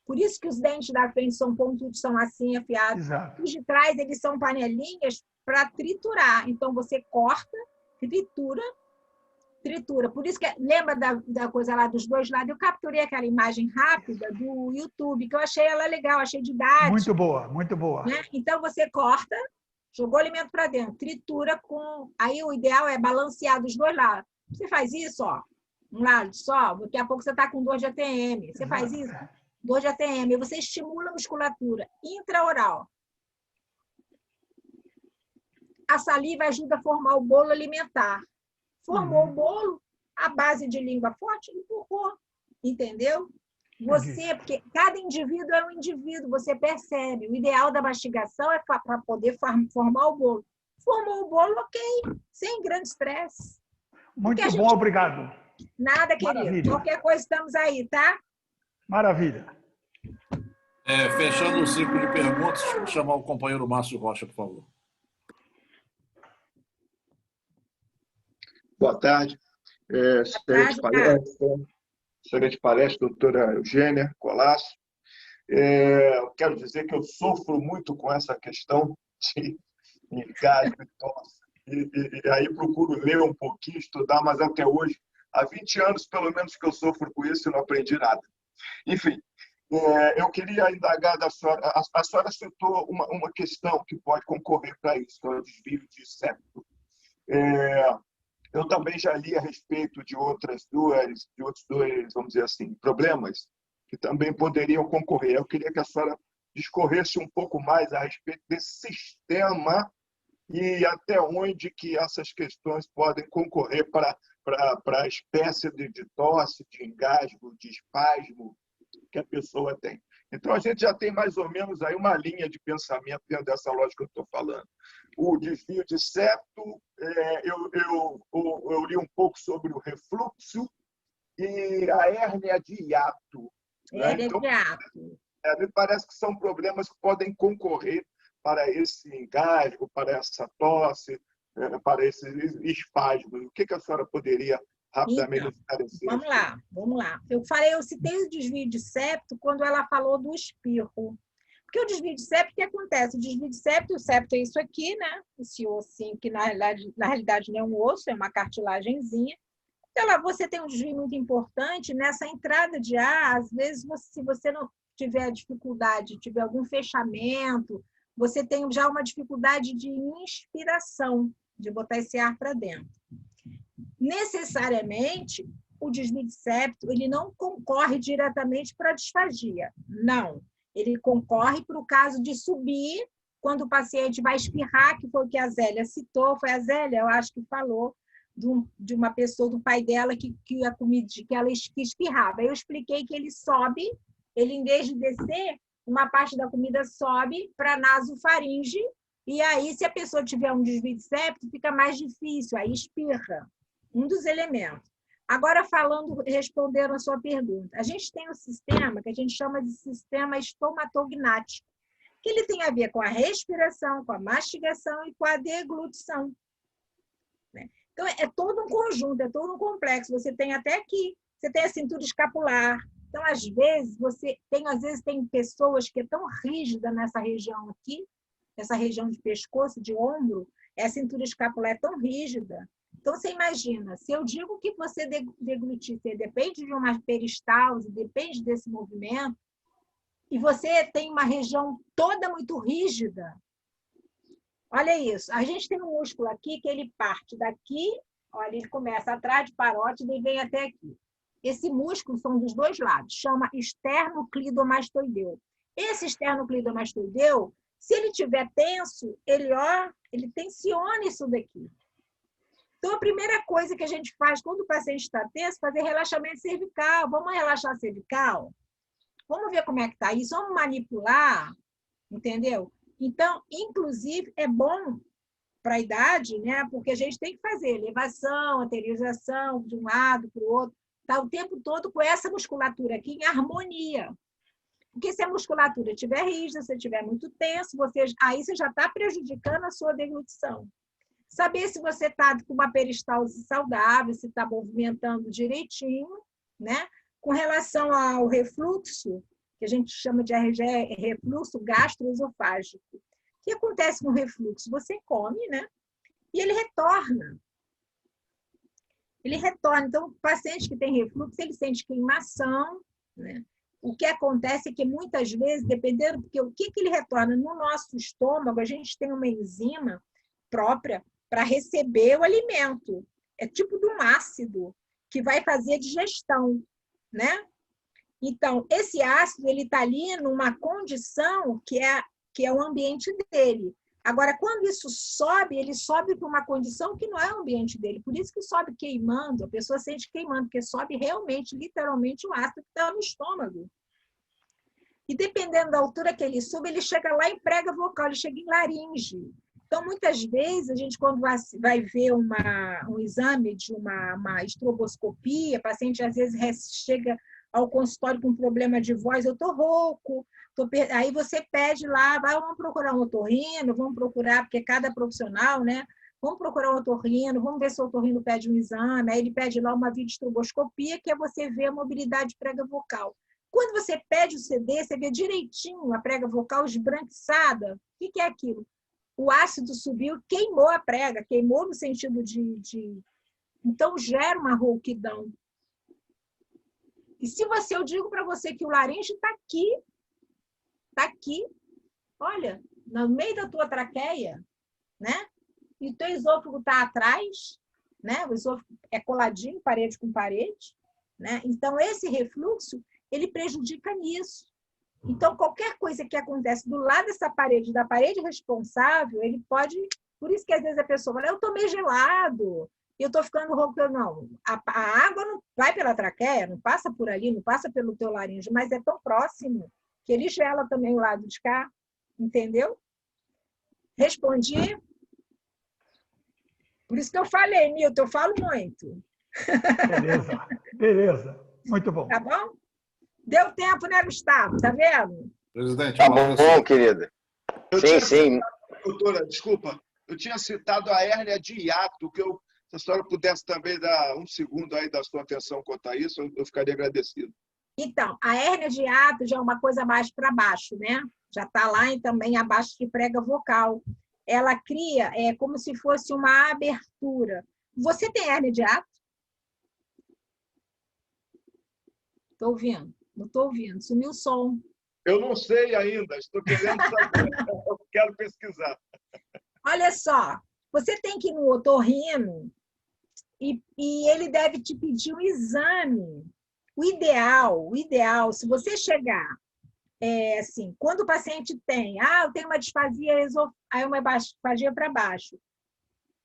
por isso que os dentes da frente são pontudos, são assim, afiados. Exato. Os de trás, eles são panelinhas para triturar. Então, você corta, tritura. Por isso que, lembra da coisa lá dos 2 lados? Eu capturei aquela imagem rápida do YouTube, que eu achei ela legal, achei didática. Muito boa, muito boa. Né? Então, você corta, jogou o alimento para dentro, tritura com... Aí, o ideal é balancear dos 2 lados. Você faz isso, ó, um lado só, daqui a pouco você está com dor de ATM. Você faz isso, dor de ATM. E você estimula a musculatura intraoral. A saliva ajuda a formar o bolo alimentar. Formou o bolo, A base de língua forte empurrou, entendeu? Você, porque cada indivíduo é um indivíduo, você percebe. O ideal da mastigação é para poder formar o bolo. Formou o bolo, ok, sem grande estresse. Muito bom, obrigado. Nada, querido. Maravilha. Qualquer coisa, estamos aí, tá? Maravilha. Fechando o ciclo de perguntas, vou chamar o companheiro Márcio Rocha, por favor. Boa tarde. Excelente palestra, doutora Eugênia Colasso. Eu quero dizer que eu sofro muito com essa questão de engasgo e tosse. E aí procuro ler um pouquinho, estudar, mas até hoje, há 20 anos pelo menos que eu sofro com isso e não aprendi nada. Enfim, eu queria indagar da senhora. A senhora citou uma questão que pode concorrer para isso, que é o desvio de septo. Eu também já li a respeito de outros dois, vamos dizer assim, problemas que também poderiam concorrer. Eu queria que a senhora discorresse um pouco mais a respeito desse sistema e até onde que essas questões podem concorrer para a espécie de tosse, de engasgo, de espasmo que a pessoa tem. Então, a gente já tem mais ou menos aí uma linha de pensamento dentro dessa lógica que eu estou falando. O desvio de septo, eu li um pouco sobre o refluxo e a hérnia de hiato. Hérnia Então, de hiato. Me parece que são problemas que podem concorrer para esse engasgo, para essa tosse, para esse espasmo. O que a senhora poderia rapidamente esclarecer? Vamos lá. Eu citei o desvio de septo quando ela falou do espirro. Porque o desvio de septo, o que acontece? O desvio de septo, o septo é isso aqui, né? Esse ossinho, que na realidade não é um osso, é uma cartilagenzinha. Então, você tem um desvio muito importante nessa entrada de ar. Às vezes, se você não tiver dificuldade, tiver algum fechamento, você tem já uma dificuldade de inspiração, de botar esse ar para dentro. Necessariamente, o desvio de septo ele não concorre diretamente para a disfagia. Não. Ele concorre para o caso de subir, quando o paciente vai espirrar, que foi o que a Zélia citou. Foi a Zélia, eu acho que falou, de uma pessoa, do pai dela, que ela espirrava. Eu expliquei que ele sobe, ele, em vez de descer, uma parte da comida sobe para a nasofaringe, e aí, se a pessoa tiver um desvio de septo, fica mais difícil, aí espirra. Um dos elementos. Agora, respondendo a sua pergunta, a gente tem um sistema que a gente chama de sistema estomatognático, que ele tem a ver com a respiração, com a mastigação e com a deglutição. Então, é todo um conjunto, é todo um complexo. Você tem até aqui, você tem a cintura escapular. Então, às vezes tem pessoas que é tão rígida nessa região aqui, essa região de pescoço, de ombro, a cintura escapular é tão rígida. Então, você imagina, se eu digo que você deglutir, você depende de uma peristalse, depende desse movimento, e você tem uma região toda muito rígida, olha isso, a gente tem um músculo aqui que ele parte daqui, olha, ele começa atrás de parótida e vem até aqui. Esse músculo são dos dois lados, chama esternocleidomastoideu. Esse esternocleidomastoideu, se ele estiver tenso, ele tensiona isso daqui. Então, a primeira coisa que a gente faz quando o paciente está tenso é fazer relaxamento cervical. Vamos relaxar a cervical? Vamos ver como é que está isso, vamos manipular, entendeu? Então, inclusive, é bom para a idade, né? Porque a gente tem que fazer elevação, anteriorização de um lado para o outro, tá o tempo todo com essa musculatura aqui em harmonia. Porque se a musculatura estiver rígida, se estiver muito tenso, aí você já está prejudicando a sua deglutição. Saber se você está com uma peristalse saudável, se está movimentando direitinho, né? Com relação ao refluxo, que a gente chama de refluxo gastroesofágico. O que acontece com o refluxo? Você come, né? E ele retorna. Então, o paciente que tem refluxo, ele sente queimação, né? O que acontece é que muitas vezes, dependendo, porque o que ele retorna no nosso estômago, a gente tem uma enzima própria para receber o alimento. É tipo de um ácido que vai fazer a digestão, né? Então, esse ácido, ele está ali numa condição que é o ambiente dele. Agora, quando isso sobe, ele sobe para uma condição que não é o ambiente dele. Por isso que sobe queimando, a pessoa sente queimando, porque sobe realmente, literalmente, o ácido que está no estômago. E dependendo da altura que ele sube, ele chega lá em prega vocal, ele chega em laringe. Então, muitas vezes, a gente, quando vai ver um exame de uma estroboscopia, o paciente, às vezes, chega ao consultório com problema de voz, eu estou rouco, aí você pede lá, vamos procurar um otorrino, vamos procurar, porque cada profissional, né? Vamos procurar um otorrino, vamos ver se o otorrino pede um exame, aí ele pede lá uma videoestroboscopia, que é você ver a mobilidade prega vocal. Quando você pede o CD, você vê direitinho a prega vocal esbranquiçada. O que é aquilo? O ácido subiu, queimou a prega, queimou no sentido de... Então, gera uma rouquidão. E se eu digo para você que o laringe está aqui, olha, no meio da tua traqueia, né? E o teu esôfago está atrás, né? O esôfago é coladinho, parede com parede, né? Então, esse refluxo, ele prejudica nisso. Então, qualquer coisa que acontece do lado dessa parede, da parede responsável, ele pode... Por isso que, às vezes, a pessoa fala, eu tomei gelado, eu estou ficando rouco. Não, a água não vai pela traqueia, não passa por ali, não passa pelo teu laringe, mas é tão próximo que ele gela também o lado de cá, entendeu? Respondi? Por isso que eu falei, Milton, eu falo muito. Beleza. Muito bom. Tá bom? Deu tempo, né, Gustavo? Tá vendo? Presidente, Tá bom, querida. Sim. Doutora, desculpa, eu tinha citado a hérnia de hiato, que se a senhora pudesse também dar um segundo aí da sua atenção quanto a isso, eu ficaria agradecido. Então, a hérnia de hiato já é uma coisa mais para baixo, né? Já está lá e também abaixo de prega vocal. Ela cria como se fosse uma abertura. Você tem hérnia de hiato? Estou ouvindo. Não estou ouvindo. Sumiu o som. Eu não sei ainda. Estou querendo saber. Eu quero pesquisar. Olha só. Você tem que ir no otorrino e ele deve te pedir um exame. O ideal, se você chegar, assim, quando o paciente tem, eu tenho uma disfasia uma disfagia para baixo.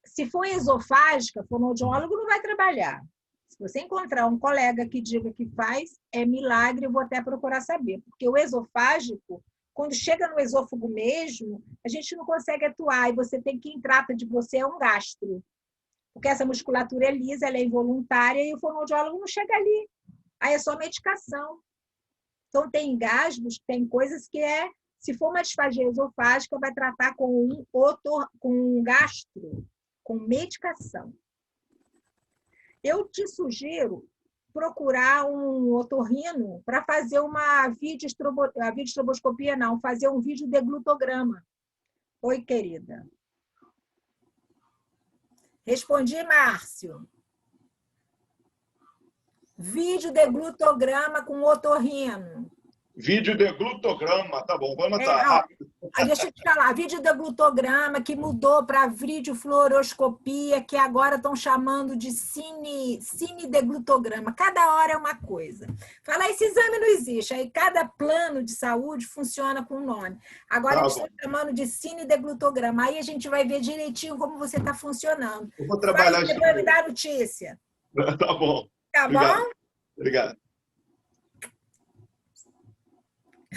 Se for esofágica, fonoaudiólogo não vai trabalhar. Se você encontrar um colega que diga que faz, é milagre, eu vou até procurar saber. Porque o esofágico, quando chega no esôfago mesmo, a gente não consegue atuar, e você tem quem trata de você é um gastro. Porque essa musculatura é lisa, ela é involuntária, e o fonoaudiólogo não chega ali. Aí é só medicação. Então, tem engasgos, tem coisas que se for uma disfagia esofágica, vai tratar com um gastro, com medicação. Eu te sugiro procurar um otorrino para fazer uma videoestroboscopia, não, fazer um videodeglutograma. Oi, querida. Respondi, Márcio. Videodeglutograma com otorrino. Videodeglutograma, tá bom, vamos anotar rápido. Deixa eu te falar, videodeglutograma que mudou para videofluoroscopia, que agora estão chamando de cinedeglutograma. Cada hora é uma coisa. Fala, esse exame não existe. Aí cada plano de saúde funciona com um nome. Agora eles estão chamando de cinedeglutograma. Aí a gente vai ver direitinho como você está funcionando. Eu vou trabalhar isso. Vai me dar notícia. Tá bom. Tá Obrigado. bom? Obrigado.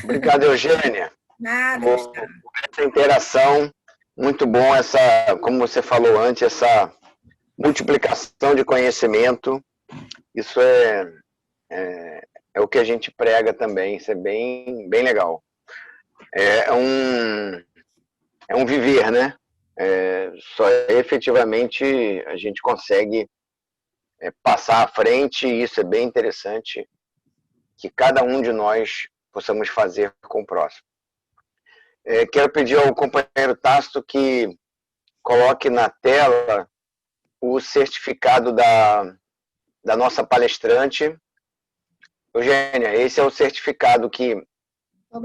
Obrigado, Eugênia. Nada, por essa interação. Muito bom como você falou antes, essa multiplicação de conhecimento. Isso é o que a gente prega também. Isso é bem legal. É um viver, né? Só efetivamente a gente consegue passar à frente, e isso é bem interessante, que cada um de nós possamos fazer com o próximo. Quero pedir ao companheiro Tácito que coloque na tela o certificado da nossa palestrante. Eugênia, esse é o certificado que o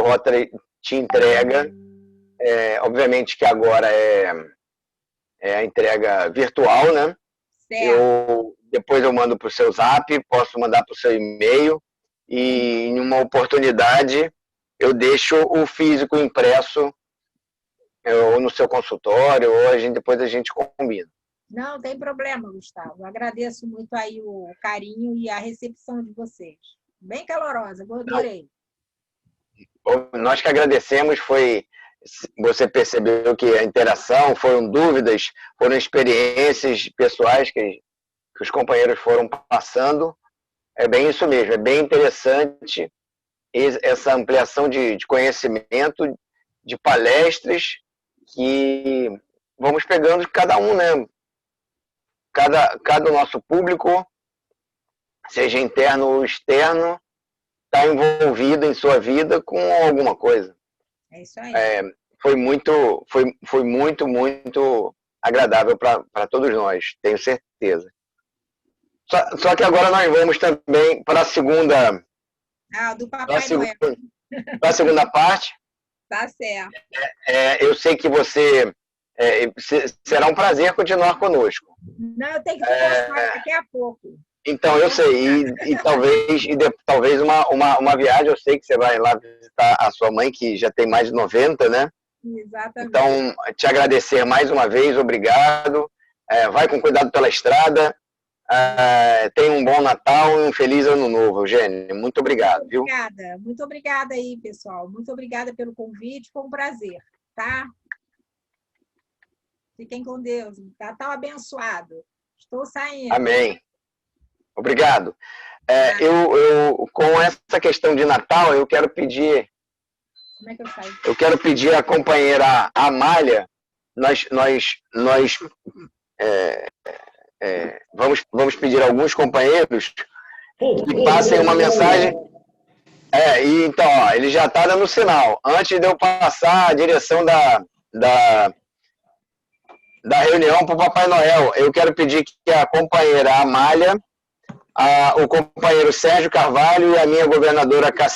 Rotary te entrega. Obviamente que agora é a entrega virtual, né? Depois eu mando para o seu Zap, posso mandar para o seu e-mail, e em uma oportunidade eu deixo o físico impresso ou no seu consultório, ou depois a gente combina. Não, tem problema, Gustavo. Eu agradeço muito aí o carinho e a recepção de vocês. Bem calorosa, eu adorei. Nós que agradecemos, você percebeu que a interação, foram dúvidas, foram experiências pessoais que os companheiros foram passando. É bem isso mesmo, é bem interessante essa ampliação de conhecimento, de palestras que vamos pegando de cada um, né? Cada nosso público, seja interno ou externo, está envolvido em sua vida com alguma coisa. É isso aí. Foi muito agradável para todos nós, tenho certeza. Só que agora nós vamos também para a segunda. Do Papai Noel. Para a segunda parte. Tá certo. Eu sei que você será um prazer continuar conosco. Não, eu tenho que postar daqui a pouco. Então, eu sei, talvez uma viagem, eu sei que você vai lá visitar a sua mãe, que já tem mais de 90, né? Exatamente. Então, te agradecer mais uma vez, obrigado. Vai com cuidado pela estrada. Tenha um bom Natal e um feliz Ano Novo, Eugênia. Muito obrigado, viu? Obrigada, muito obrigada aí, pessoal. Muito obrigada pelo convite, foi um prazer, tá? Fiquem com Deus. Natal abençoado. Estou saindo. Amém. Obrigado. Com essa questão de Natal, eu quero pedir. Como é que eu saio? Eu quero pedir à companheira Amália. Vamos pedir a alguns companheiros que passem uma mensagem. Então, ele já está dando sinal. Antes de eu passar a direção da reunião para o Papai Noel, eu quero pedir que a companheira Amália, o companheiro Sérgio Carvalho e a minha governadora